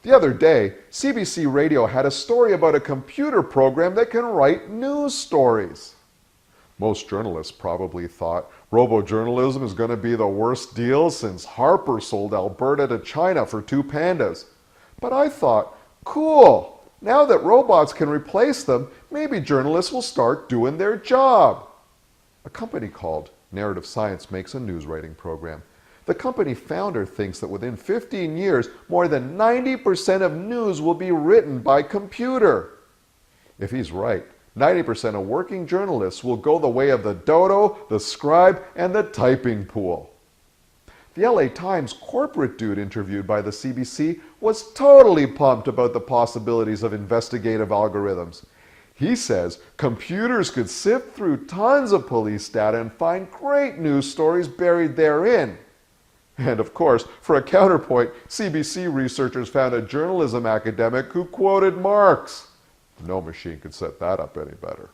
The other day, CBC Radio had a story about a computer program that can write news stories. Most journalists probably thought robo-journalism is going to be the worst deal since Harper sold Alberta to China for 2 pandas. But I thought, cool, now that robots can replace them, maybe journalists will start doing their job. A company called Narrative Science makes a news writing program. The company founder thinks that within 15 years, more than 90% of news will be written by computer. If he's right, 90% of working journalists will go the way of the dodo, the scribe, and the typing pool. The LA Times corporate dude interviewed by the CBC was totally pumped about the possibilities of investigative algorithms. He says computers could sift through tons of police data and find great news stories buried therein. And of course, for a counterpoint, CBC researchers found a journalism academic who quoted Marx. No machine could set that up any better.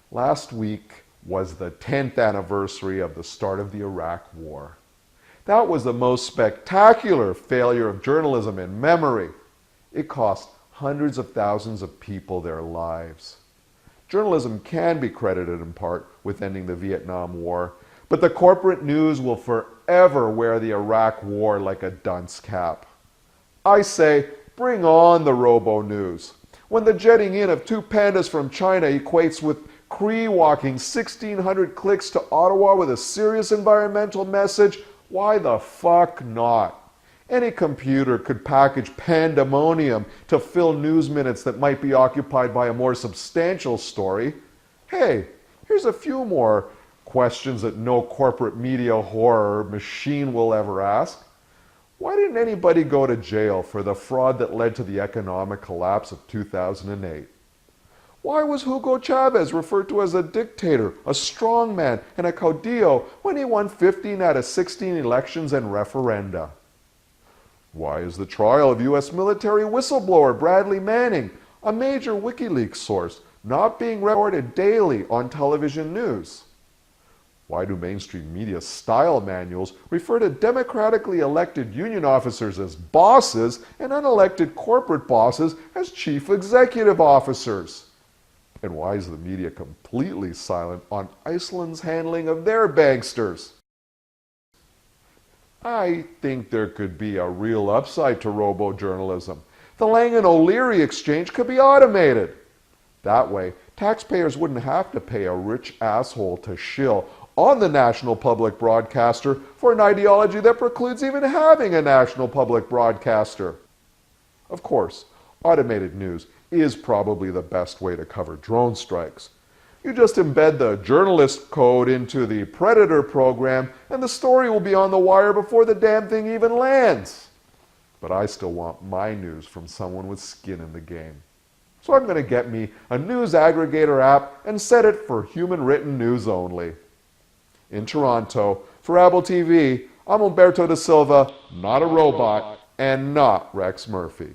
Last week was the 10th anniversary of the start of the Iraq War. That was the most spectacular failure of journalism in memory. It cost hundreds of thousands of people their lives. Journalism can be credited in part with ending the Vietnam War, but the corporate news will forever wear the Iraq War like a dunce cap. I say, bring on the robo-news. When the jetting in of 2 pandas from China equates with Cree walking 1,600 clicks to Ottawa with a serious environmental message, why the fuck not? Any computer could package pandemonium to fill news minutes that might be occupied by a more substantial story. Hey, here's a few more questions that no corporate media horror machine will ever ask. Why didn't anybody go to jail for the fraud that led to the economic collapse of 2008? Why was Hugo Chavez referred to as a dictator, a strongman, and a caudillo when he won 15 out of 16 elections and referenda? Why is the trial of U.S. military whistleblower Bradley Manning, a major WikiLeaks source, not being reported daily on television news? Why do mainstream media style manuals refer to democratically elected union officers as bosses and unelected corporate bosses as chief executive officers? And why is the media completely silent on Iceland's handling of their banksters? I think there could be a real upside to robo-journalism. The Lang and O'Leary exchange could be automated. That way, taxpayers wouldn't have to pay a rich asshole to shill on the national public broadcaster for an ideology that precludes even having a national public broadcaster. Of course, automated news is probably the best way to cover drone strikes. You just embed the journalist code into the Predator program and the story will be on the wire before the damn thing even lands. But I still want my news from someone with skin in the game. So I'm going to get me a news aggregator app and set it for human written news only. In Toronto, for Rabble TV, I'm Umberto da Silva, not a robot, and not Rex Murphy.